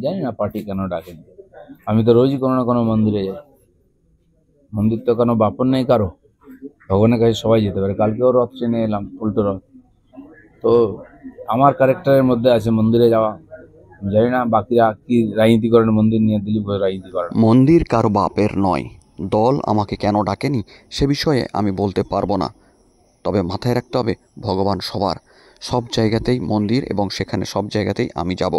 জানি না পার্টি কেন ডাকেনি। আমি তো রোজই কোনো না কোনো মন্দিরে যাই। মন্দির তো কোনো বাপন নেই কারো, ভগবানের কাছে সবাই যেতে পারে। কালকেও রথ ট্রেনে এলাম, উল্টো রথ। তো আমার ক্যারেক্টারের মধ্যে আছে মন্দিরে যাওয়া। জানি না বাকিরা কি রাজনীতি করেন মন্দির নিয়ে, দিলীপ ঘোষ রাজনীতি করেন। মন্দির কারো বাপের নয়। দল আমাকে কেন ডাকেনি সে বিষয়ে আমি বলতে পারবো না, তবে মাথায় রাখতে হবে ভগবান সবার, সব জায়গাতেই মন্দির এবং সেখানে সব জায়গাতেই আমি যাব।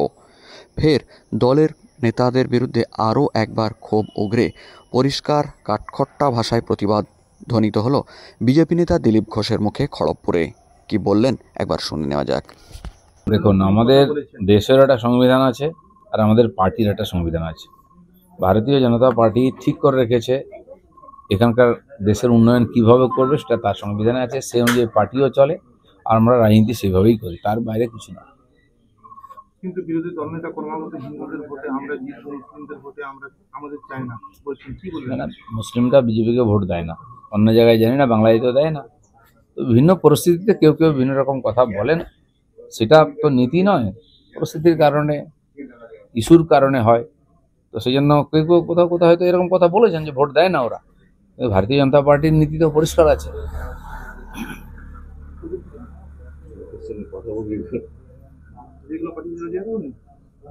ফের দলের নেতাদের বিরুদ্ধে আরও একবার ক্ষোভ উগরে পরিষ্কার কাঠখট্টা ভাষায় প্রতিবাদ ধ্বনিত হলো বিজেপি নেতা দিলীপ ঘোষের মুখে খড়গপুরে। কি বললেন একবার শুনে নেওয়া যাক। দেখুন, আমাদের দেশের একটা সংবিধান আছে আর আমাদের পার্টির একটা সংবিধান আছে। ভারতীয় জনতা পার্টি ঠিক করে রেখেছে এখানকার দেশের উন্নয়ন কিভাবে করবে, সেটা তার সংবিধানে আছে। সেই অনুযায়ী পার্টিও চলে আর আমরা রাজনীতি সেভাবেই করি, তার বাইরে কিছু না। কিন্তু বিরোধী দলনেতা ক্রমাগত হিন্দুদের ভোটে আমরা জিতবো, মুসলিমদের ভোটে আমরা আমাদের চাই না বলছেন, কি বলবেন? মুসলিমরা বিজেপিকে ভোট দেয় না, অন্য জায়গায় জানি না, বাংলাদেশেও দেয় না। তো বিভিন্ন পরিস্থিতিতে কেউ কেউ বিভিন্ন রকম কথা বলেন, সেটা তো নীতি নয়, পরিস্থিতির কারণে, ইস্যুর কারণে হয়। তো সেই জন্য কেউ কেউ কোথাও কোথাও হয়তো এরকম কথা বলেছেন যে ভোট দেয় না ওরা। ভারতীয় জনতা পার্টির নীতি তো পরিষ্কার আছে।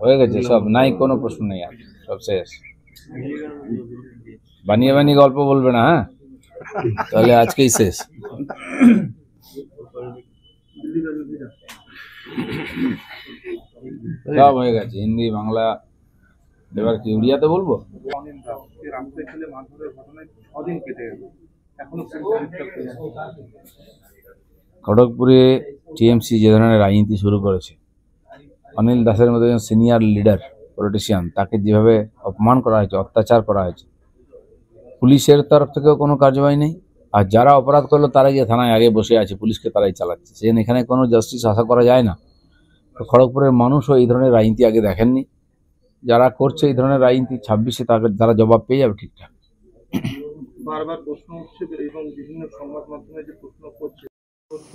হয়ে গেছে সব, নাই কোনো প্রশ্ন নেই, আর সব শেষ। বানিয়ে বানিয়ে গল্প বলবে না, হ্যাঁ, তাহলে আজকেই শেষ। সব হয়ে গেছে, হিন্দি বাংলা, এবার কি উড়িয়াতে বলবো? খড়গপুরে টিএমসি যে ধরনের রাজনীতি শুরু করেছে, অনিল দাসের মতো একজন সিনিয়র লিডার পলিটিশিয়ান, তাকে যেভাবে অপমান করা হয়েছে, অত্যাচার করা হয়েছে, পুলিশের তরফ থেকেও কোনো কার্যবাহী নেই। আর যারা অপরাধ করলো তারা গিয়ে থানায় আগে বসে আছে, পুলিশকে তারাই চালাচ্ছে। সেজন্য এখানে কোনো জাস্টিস আশা করা যায় না। তো খড়গপুরের মানুষও এই ধরনের রাজনীতি আগে দেখেননি। যারা করছে এই ধরনের রাজনীতি 26-এ তারা জবাব পেয়ে যাবে ঠিকঠাক। বারবার প্রশ্ন উঠছে এবং বিভিন্ন সংবাদ মাধ্যমে যে প্রশ্ন করছে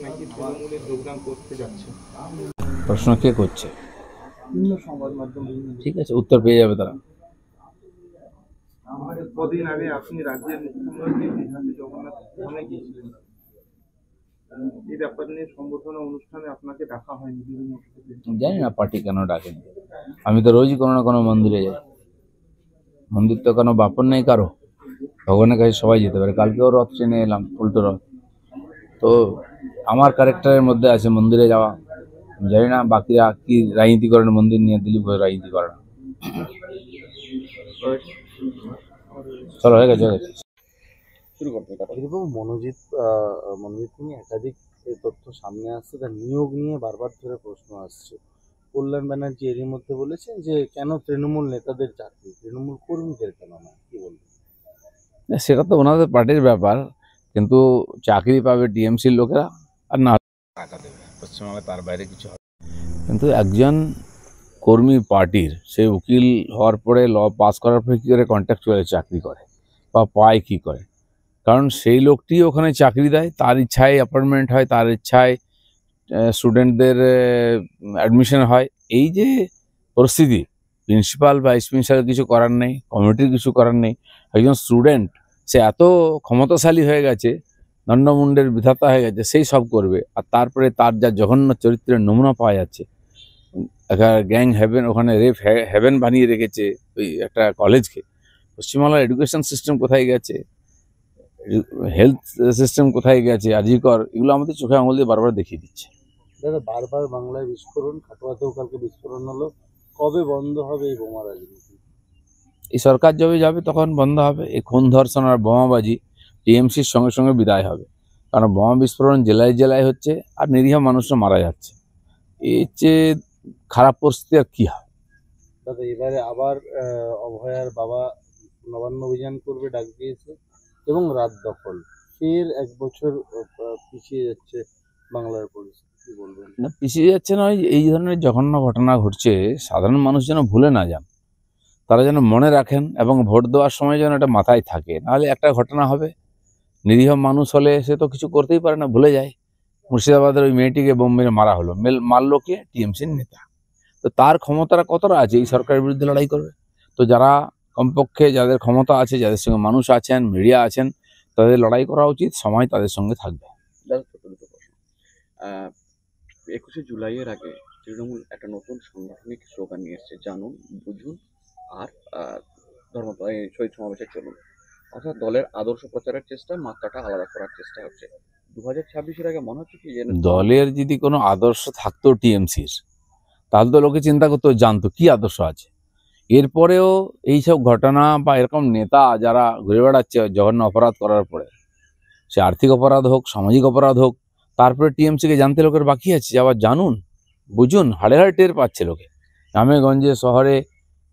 নাকি তৃণমূলে যোগদান করতে যাচ্ছে, প্রশ্ন কে করছে? বিভিন্ন সংবাদ মাধ্যম। ঠিক আছে, উত্তর পেয়ে যাবে তারা। কদিন আগে আপনি রাজ্যের মুখ্যমন্ত্রী দীঘাতে জগন্নাথ ধামে গিয়েছিলেন, এই ব্যাপার নিয়ে সম্বর্ধনা অনুষ্ঠানে আপনাকে ডাকা হয়নি? জানি না পার্টি কেন ডাকেনি। আমি তো রোজই কোনো না কোনো মন্দিরে যাই। মন্দির তো কোনো বাপন নেই কারো, ভগবানের কাছে সবাই যেতে পারে। কালকেও রথ ট্রেনে এলাম, উল্টো রথ। তো আমার ক্যারেক্টারের মধ্যে আছে মন্দিরে যাওয়া। জানি না বাকিরা কি রাজনীতি করেন মন্দির নিয়ে, দিলীপ ঘোষ রাজনীতি করেন। চলো, হয়ে গেছে, হয়ে গেছে। মনোজিৎ নিয়ে একাধিক তথ্য সামনে আসছে, তার নিয়োগ নিয়ে বারবার ধরে প্রশ্ন আসছে। কল্যাণ ব্যানার্জি এরই মধ্যে বলেছেন যে কেন তৃণমূল নেতাদের চাকরি, তৃণমূল কর্মীদের কেন না, কি বলবেন? সেটা তো ওনাদের পার্টির ব্যাপার, কিন্তু চাকরি পাবে টিএমসির লোকেরা, আর না টাকা দেবে পশ্চিমবাংলায়, তার বাইরে কিছু হবে। কিন্তু একজন কর্মী পার্টির, সে উকিল হওয়ার পরে, ল পাস করার পরে কী করে কন্ট্রাকচুয়াল চাকরি করে বা পায় কী করে? কারণ সেই লোকটি ওখানে চাকরি দেয়, তার ইচ্ছায় অ্যাপয়েন্টমেন্ট হয়, তার ইচ্ছায় স্টুডেন্টদের অ্যাডমিশন হয়। এই যে পরিস্থিতি, প্রিন্সিপাল বা ভাইস প্রিন্সিপাল কিছু করার নেই, কমিটির কিছু করার নেই। একজন স্টুডেন্ট সে এত ক্ষমতাশালী হয়ে গেছে, দণ্ডমুণ্ডের বিধাতা হয়ে গেছে, সেই সব করবে। আর তারপরে তার যা জঘন্য চরিত্রের নমুনা পাওয়া যাচ্ছে, একটা গ্যাং হেভেন, ওখানে রেপ হেভেন বানিয়ে রেখেছে ওই একটা কলেজকে। পশ্চিমবাংলার এডুকেশন সিস্টেম কোথায় গেছে, হেলথ সিস্টেম কোথায় গেছে, আজিকর, এগুলো আমাদের চোখে আঙুল দিয়ে বারবার দেখিয়ে দিচ্ছে। দাদা, বারবার বাংলায় বিস্ফোরণ, কাটোয়াতেও কালকে বিস্ফোরণ হলো, কবে বন্ধ হবে এই বোমা রাজনীতি? এই সরকার যবে যাবে তখন বন্ধ হবে। এই খুন, ধর্ষণ আর বোমাবাজি টিএমসির সঙ্গে সঙ্গে বিদায় হবে। কারণ বোমা বিস্ফোরণ জেলায় জেলায় হচ্ছে আর নিরীহ মানুষরা মারা যাচ্ছে। এর চেয়ে খারাপ পরিস্থিতি আর কী হয়? দাদা, এবারে আবার অভয়ার বাবা নবান্ন অভিযান করবে ডাক দিয়েছে এবং রাত দখল, ফের এক বছর পিছিয়ে যাচ্ছে বাংলার পরিস্থিতি, কি বলবেন? না, পিছিয়ে যাচ্ছে নয়, এই ধরনের জঘন্য ঘটনা ঘটছে, সাধারণ মানুষ যেন ভুলে না যান, তারা যেন মনে রাখেন এবং ভোট দেওয়ার সময় যেন এটা মাথায় থাকে। নাহলে একটা ঘটনা হবে, নিরীহ মানুষ হলে সে তো কিছু করতেই পারে না, ভুলে যায়। মুর্শিদাবাদের ওই মেয়েটিকে বোম মেরে মারা হলো, মারলো কে? টিএমসির নেতা। তো তার ক্ষমতাটা কতটা আছে এই সরকারের বিরুদ্ধে লড়াই করবে? তো যারা কমপক্ষে যাদের ক্ষমতা আছে, যাদের সঙ্গে মানুষ আছেন, মিডিয়া আছেন, তাদের লড়াই করা উচিত, সময় তাদের সঙ্গে থাকবে। দাদা, ছোট দুটো প্রশ্ন। 21শে জুলাইয়ের আগে তৃণমূল একটা নতুন সাংগঠনিক স্লোগান নিয়ে এসছে, জানুন, বুঝুন আর শহীদ সমাবেশে চলুন। অর্থাৎ দলের আদর্শ প্রচারের চেষ্টা, মাত্রাটা আলাদা করার চেষ্টা হচ্ছে। 2026-এর আগে মনে হচ্ছে কি যে দলের যদি কোনো আদর্শ থাকতো টিএমসির, তাহলে তো লোকে চিন্তা করতো, জানতো কি আদর্শ আছে। এরপরেও এইসব ঘটনা বা এরকম নেতা যারা ঘুরে বেড়াচ্ছে জঘন্য অপরাধ করার পরে, সে আর্থিক অপরাধ হোক, সামাজিক অপরাধ হোক, তারপরে টিএমসিকে জানতে লোকের বাকি আছে যে আবার জানুন, বুঝুন। হাড়ে হাড়ে টের পাচ্ছে লোকে, গ্রামে গঞ্জে শহরে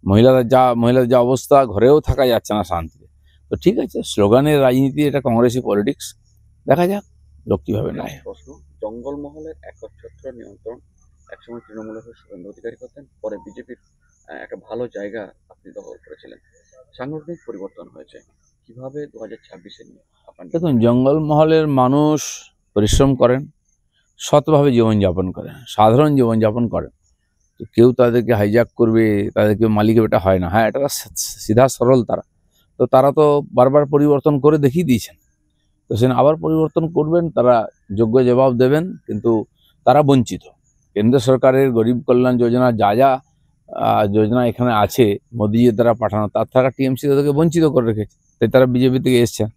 মহিলাদের যা অবস্থা, ঘরেও থাকা যাচ্ছে না শান্তিতে। তো ঠিক আছে, স্লোগানের রাজনীতি, এটা কংগ্রেসি পলিটিক্স, দেখা যাক লোক কীভাবে নেয়। প্রশ্ন, জঙ্গলমহলের একচ্ছত্র নিয়ন্ত্রণ একসময় তৃণমূলের হয়ে শুভেন্দু অধিকারী করতেন, পরে বিজেপির একটা ভালো জায়গা আপনি দখল করেছিলেন। সাংগঠনিক পরিবর্তন হয়েছে, কিভাবে 2026-এ নিয়ে আপনার? দেখুন, জঙ্গলমহলের মানুষ পরিশ্রম করেন, সৎভাবে জীবনযাপন করেন, সাধারণ জীবনযাপন করেন। তো কেউ তাদেরকে হাইজ্যাক করবে, তাদেরকে মালিকের বেটা হয় না। হ্যাঁ, এটা সিধা সরল তারা। তো তারা তো বারবার পরিবর্তন করে দেখিয়ে দিয়েছেন, তো সেখানে আবার পরিবর্তন করবেন, তারা যোগ্য জবাব দেবেন। কিন্তু তারা বঞ্চিত। কেন্দ্র সরকারের গরিব কল্যাণ যোজনা যা যোজনা এখানে আছে মোদিজির দ্বারা পাঠানো, তার থাকা টিএমসি তাদেরকে বঞ্চিত করে রেখেছে। তাই তারা বিজেপি থেকে এসছেন।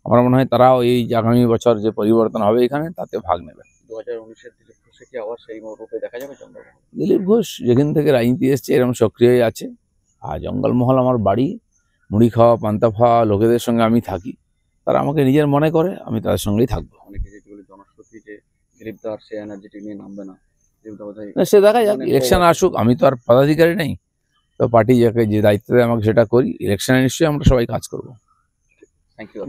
আমার মনে হয় তারাও এই আগামী বছর যে পরিবর্তন হবে এখানে, তাতে ভাগ নেবেন। 2019-এর দিলীপ ঘোষকে কি আবার সেই রূপে দেখা যাবে জঙ্গলমহল? দিলীপ ঘোষ যেখান থেকে রাজনীতি এসছে এরকম সক্রিয়ই আছে। আর জঙ্গলমহল আমার বাড়ি, মুড়ি খাওয়া, পান্তা খাওয়া লোকেদের সঙ্গে আমি থাকি। তারা আমাকে নিজের মনে করে, আমি তাদের সঙ্গেই থাকবো। অনেকে যেগুলো জনশ্রুতি যে দিলীপদার সে এনার্জেটিক নিয়ে নামবে না, দিলীপদা বোধহয় না, সে দেখা যাক, ইলেকশন আসুক। আমি তো আর পদাধিকারী নেই, তো পার্টি যাকে যে দায়িত্ব দেয় আমাকে সেটা করি। ইলেকশনে নিশ্চয়ই আমরা সবাই কাজ করবো। Thank you.